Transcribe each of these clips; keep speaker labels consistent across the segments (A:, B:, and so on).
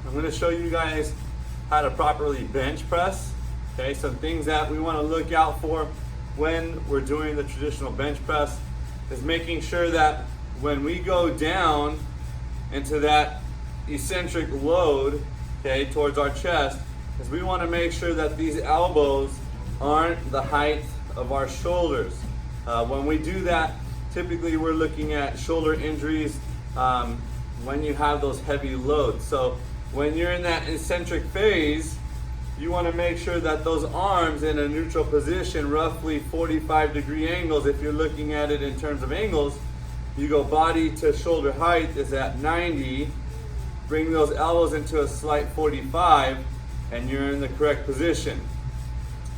A: I'm going to show you guys how to properly bench press. Okay, some things that we want to look out for when we're doing the traditional bench press is making sure that when we go down into that eccentric load, okay, towards our chest, is we want to make sure that these elbows aren't the height of our shoulders. When we do that, typically we're looking at shoulder injuries when you have those heavy loads. So when you're in that eccentric phase, you want to make sure that those arms in a neutral position, roughly 45-degree angles. If you're looking at it in terms of angles, you go body to shoulder height is at 90, bring those elbows into a slight 45, and you're in the correct position.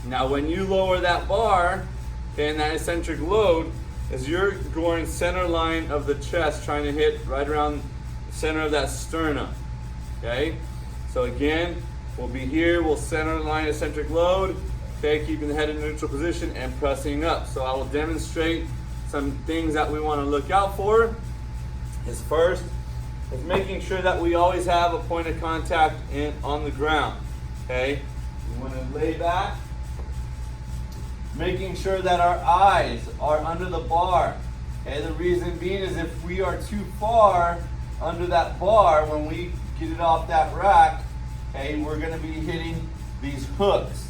A: Now when you lower that bar, okay, in that eccentric load, is you're going center line of the chest, trying to hit right around the center of that sternum, okay? So again, we'll be here, we'll center line eccentric load, okay, keeping the head in neutral position and pressing up. So I will demonstrate some things that we want to look out for. Is first, is making sure that we always have a point of contact on the ground, okay? We want to lay back, making sure that our eyes are under the bar. Okay, the reason being is if we are too far under that bar, when we get it off that rack, okay, we're going to be hitting these hooks.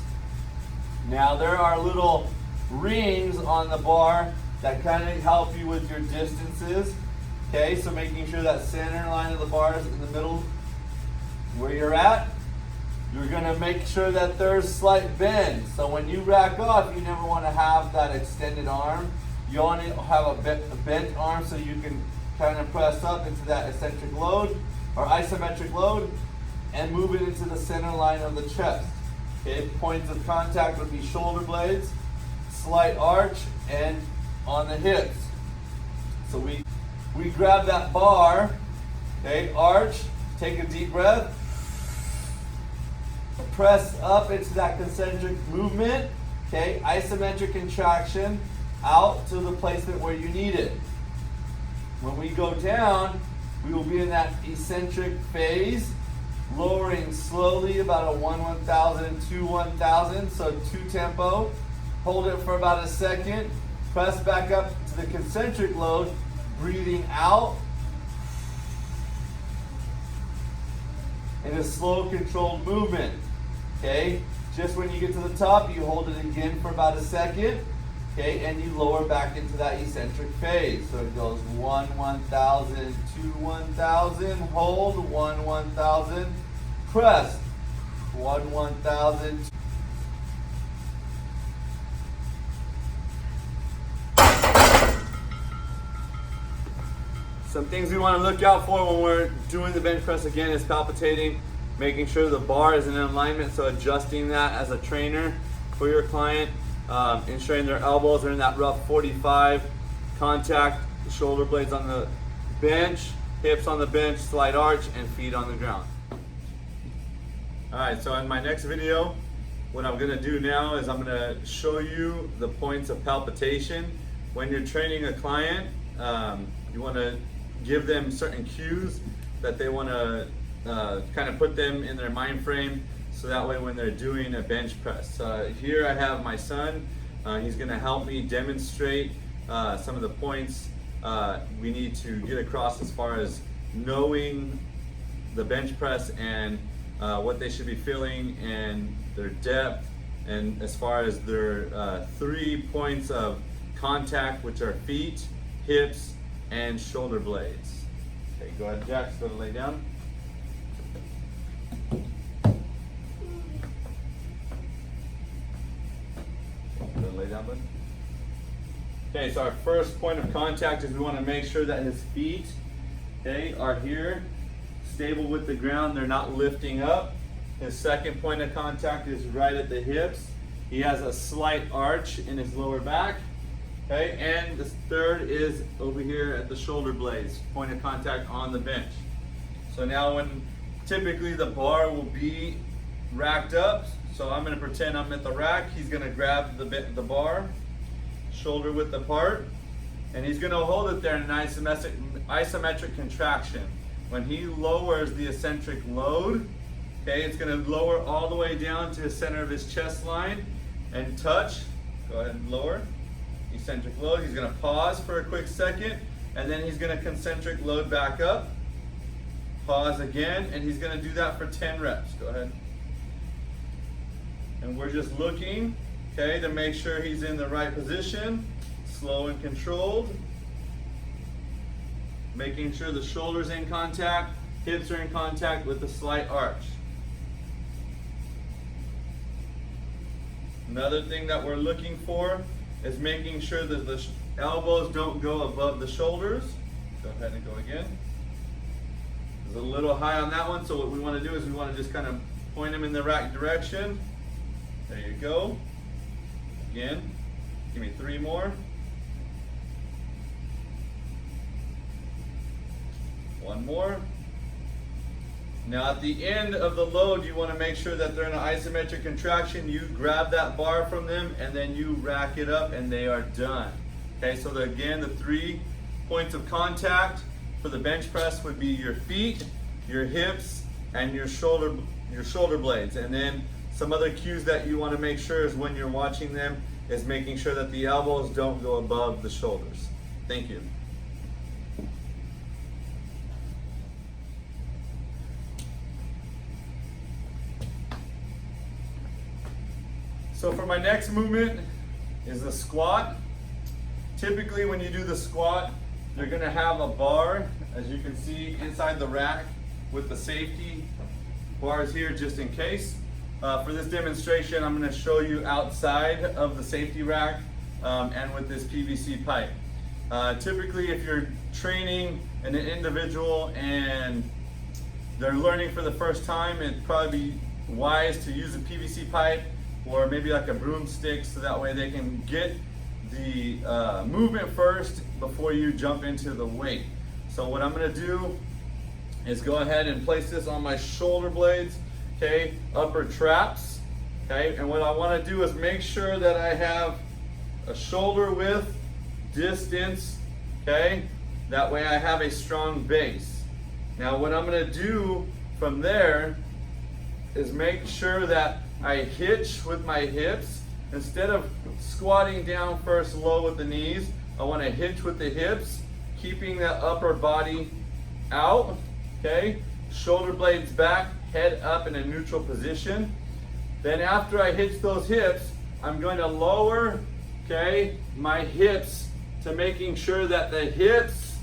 A: Now there are little rings on the bar that kind of help you with your distances. Okay, so making sure that center line of the bar is in the middle where you're at. You're going to make sure that there's slight bend. So when you rack off, you never want to have that extended arm. You want to have a bent arm so you can kind of press up into that eccentric load or isometric load and move it into the center line of the chest. Okay, points of contact would be shoulder blades, slight arch, and on the hips. So we grab that bar, okay, arch, take a deep breath, press up into that concentric movement, okay, isometric contraction out to the placement where you need it. When we go down, we will be in that eccentric phase, lowering slowly about a 1/1000, 2/1000, so 2 tempo. Hold it for about a second, press back up to the concentric load, breathing out in a slow controlled movement. Okay, just when you get to the top, you hold it again for about a second, okay, and you lower back into that eccentric phase. So it goes 1/1000, 2/1000, hold, 1/1000, press, 1/1000. Some things we want to look out for when we're doing the bench press again is palpitating, making sure the bar is in alignment, so adjusting that as a trainer for your client, ensuring their elbows are in that rough 45, contact, shoulder blades on the bench, hips on the bench, slight arch, and feet on the ground. Alright, so in my next video, what I'm going to do now is I'm going to show you the points of palpitation. When you're training a client, you want to give them certain cues that they want to kind of put them in their mind frame, so that way when they're doing a bench press. Here I have my son. He's going to help me demonstrate some of the points we need to get across as far as knowing the bench press and what they should be feeling and their depth, and as far as their 3 points of contact, which are feet, hips, and shoulder blades. Okay, go ahead, Jax, go to lay down. Go to lay down, bud. Okay, so our first point of contact is we want to make sure that his feet, okay, are here, stable with the ground, they're not lifting up. His second point of contact is right at the hips. He has a slight arch in his lower back. Okay, and the third is over here at the shoulder blades, point of contact on the bench. So now when typically the bar will be racked up, so I'm going to pretend I'm at the rack, he's going to grab the bar, shoulder width apart, and he's going to hold it there in an isometric contraction. when he lowers the eccentric load, okay, it's gonna lower all the way down to the center of his chest line and touch. Go ahead and lower. Eccentric load, he's gonna pause for a quick second, and then he's gonna concentric load back up. Pause again, and he's gonna do that for 10 reps. Go ahead. And we're just looking, okay, to make sure he's in the right position, slow and controlled. Making sure the shoulder's in contact, hips are in contact with a slight arch. Another thing that we're looking for is making sure that the elbows don't go above the shoulders. Go ahead and go again. It's a little high on that one, so what we want to do is we want to just kind of point them in the right direction. There you go. Again, give me 3 more. 1 more. Now at the end of the load, you want to make sure that they're in an isometric contraction. You grab that bar from them and then you rack it up and they are done. Okay, so again, the 3 points of contact for the bench press would be your feet, your hips, and your shoulder blades. And then some other cues that you want to make sure is when you're watching them is making sure that the elbows don't go above the shoulders. Thank you. So for my next movement is the squat. Typically when you do the squat, you're gonna have a bar, as you can see, inside the rack with the safety bars here just in case. For this demonstration, I'm gonna show you outside of the safety rack and with this PVC pipe. Typically, if you're training an individual and they're learning for the first time, it'd probably be wise to use a PVC pipe or maybe like a broomstick so that way they can get the movement first before you jump into the weight. So what I'm gonna do is go ahead and place this on my shoulder blades, okay, upper traps, okay, and what I wanna do is make sure that I have a shoulder width distance, okay, that way I have a strong base. Now what I'm gonna do from there is make sure that I hitch with my hips. Instead of squatting down first low with the knees, I want to hitch with the hips, keeping that upper body out, okay? Shoulder blades back, head up in a neutral position. Then after I hitch those hips, I'm going to lower, okay, my hips to making sure that the hips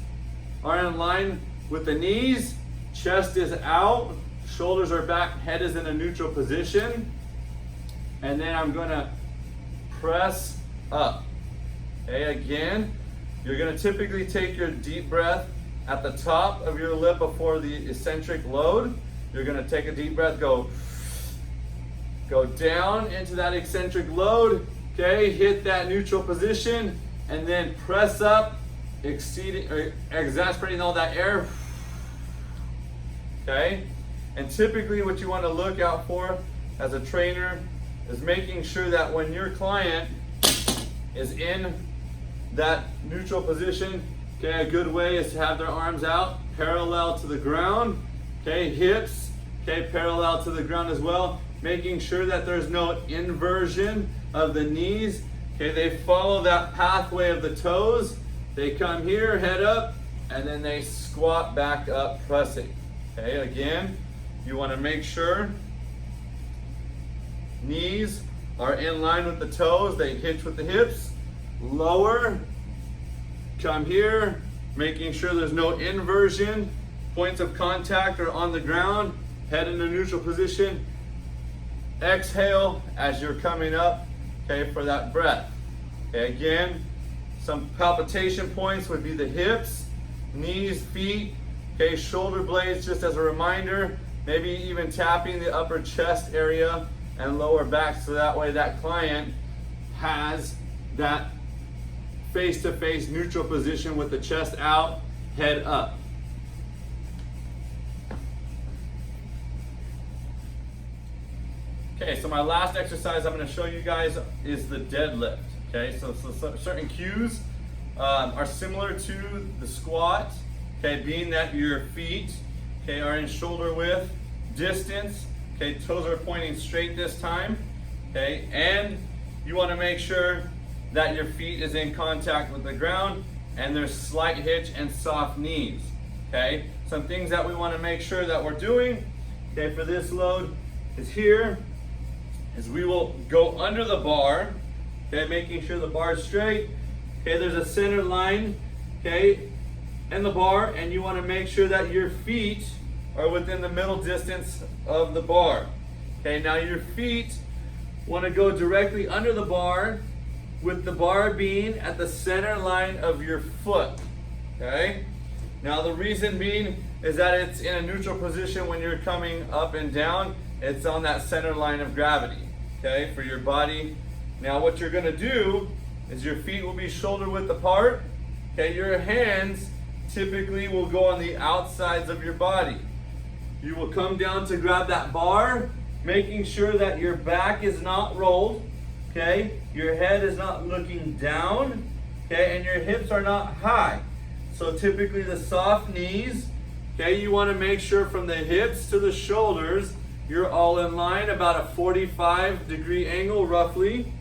A: are in line with the knees, chest is out, shoulders are back, head is in a neutral position. And then I'm gonna press up. Okay, again, you're gonna typically take your deep breath at the top of your lip before the eccentric load. You're gonna take a deep breath, go down into that eccentric load, okay, hit that neutral position, and then press up, exasperating all that air, okay? And typically what you wanna look out for as a trainer is making sure that when your client is in that neutral position, okay, a good way is to have their arms out parallel to the ground, okay, hips, okay, parallel to the ground as well, making sure that there's no inversion of the knees, okay, they follow that pathway of the toes, they come here, head up, and then they squat back up, pressing, okay, again, you want to make sure knees are in line with the toes, they hitch with the hips, lower, come here, making sure there's no inversion, points of contact are on the ground, head in a neutral position, exhale as you're coming up, okay, for that breath. Okay, again, some palpitation points would be the hips, knees, feet, okay, shoulder blades just as a reminder, maybe even tapping the upper chest area and lower back so that way that client has that face-to-face neutral position with the chest out, head up. Okay, so my last exercise I'm going to show you guys is the deadlift. Okay, so certain cues are similar to the squat, okay, being that your feet okay, are in shoulder width distance. Okay, toes are pointing straight this time. Okay, and you want to make sure that your feet is in contact with the ground and there's slight hitch and soft knees. Okay, some things that we want to make sure that we're doing, okay, for this load is here, is we will go under the bar, okay, making sure the bar is straight. Okay, there's a center line, okay, in the bar, and you want to make sure that your feet are within the middle distance of the bar. Okay, now your feet want to go directly under the bar with the bar being at the center line of your foot. Okay, now the reason being is that it's in a neutral position when you're coming up and down. It's on that center line of gravity, okay, for your body. Now what you're going to do is your feet will be shoulder width apart. Okay, your hands typically will go on the outsides of your body. You will come down to grab that bar, making sure that your back is not rolled, okay? Your head is not looking down, okay? And your hips are not high. So typically the soft knees, okay, you want to make sure from the hips to the shoulders, you're all in line, about a 45-degree angle roughly.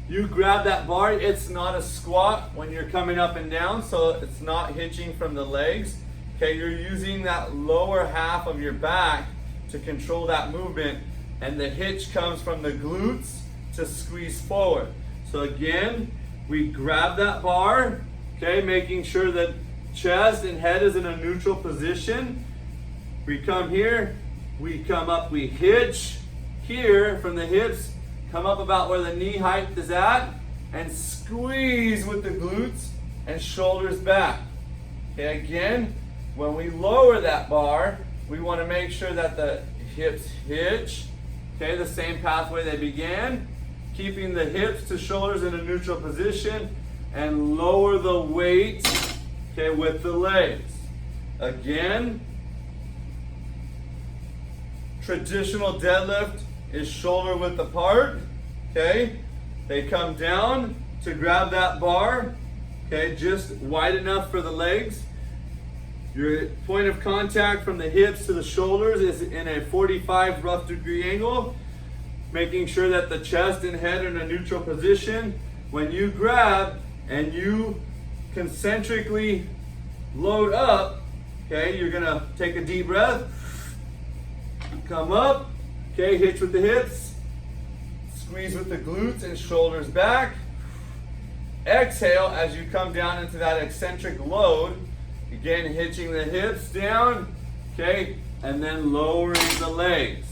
A: You grab that bar. It's not a squat when you're coming up and down, so it's not hitching from the legs. Okay, you're using that lower half of your back to control that movement, and the hitch comes from the glutes to squeeze forward. So again, we grab that bar, okay, making sure that chest and head is in a neutral position. We come here, we come up, we hitch here from the hips, come up about where the knee height is at, and squeeze with the glutes and shoulders back. Okay, again, when we lower that bar, we want to make sure that the hips hitch, okay, the same pathway they began, keeping the hips to shoulders in a neutral position, and lower the weight, okay, with the legs. Again, traditional deadlift is shoulder width apart, okay? They come down to grab that bar, okay, just wide enough for the legs. Your point of contact from the hips to the shoulders is in a 45 rough degree angle, making sure that the chest and head are in a neutral position. When you grab and you concentrically load up, okay, you're gonna take a deep breath, come up, okay, hitch with the hips, squeeze with the glutes and shoulders back. Exhale as you come down into that eccentric load. Again, hitching the hips down, okay, and then lowering the legs.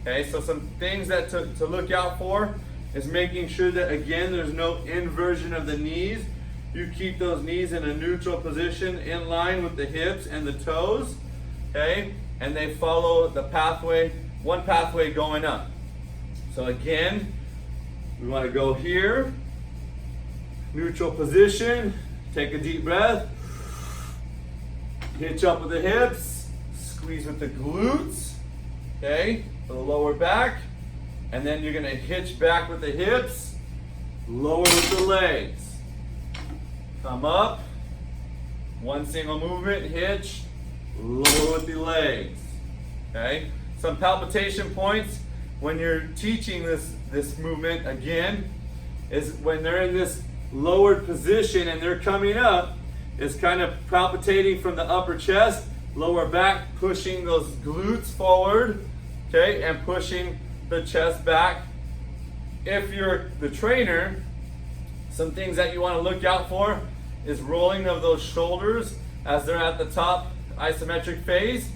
A: Okay, so some things that to look out for is making sure that, again, there's no inversion of the knees. You keep those knees in a neutral position in line with the hips and the toes, okay, and they follow the pathway, one pathway going up. So again, we want to go here, neutral position, take a deep breath, hitch up with the hips, squeeze with the glutes, okay, for the lower back, and then you're going to hitch back with the hips, lower with the legs. Come up, one single movement, hitch, lower with the legs, okay? Some palpitation points when you're teaching this movement, again, is when they're in this lowered position and they're coming up, is kind of palpitating from the upper chest, lower back, pushing those glutes forward, okay, and pushing the chest back. If you're the trainer, some things that you want to look out for is rolling of those shoulders as they're at the top isometric phase.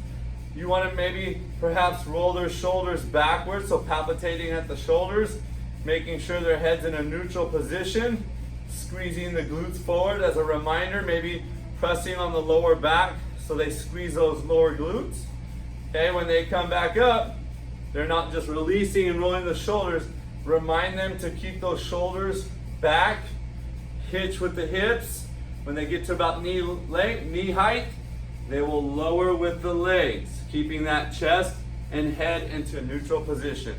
A: You want to maybe perhaps roll their shoulders backwards, so palpitating at the shoulders, making sure their head's in a neutral position, squeezing the glutes forward as a reminder, maybe pressing on the lower back so they squeeze those lower glutes. Okay, when they come back up, they're not just releasing and rolling the shoulders. Remind them to keep those shoulders back, hitch with the hips. When they get to about knee height, they will lower with the legs, keeping that chest and head into a neutral position.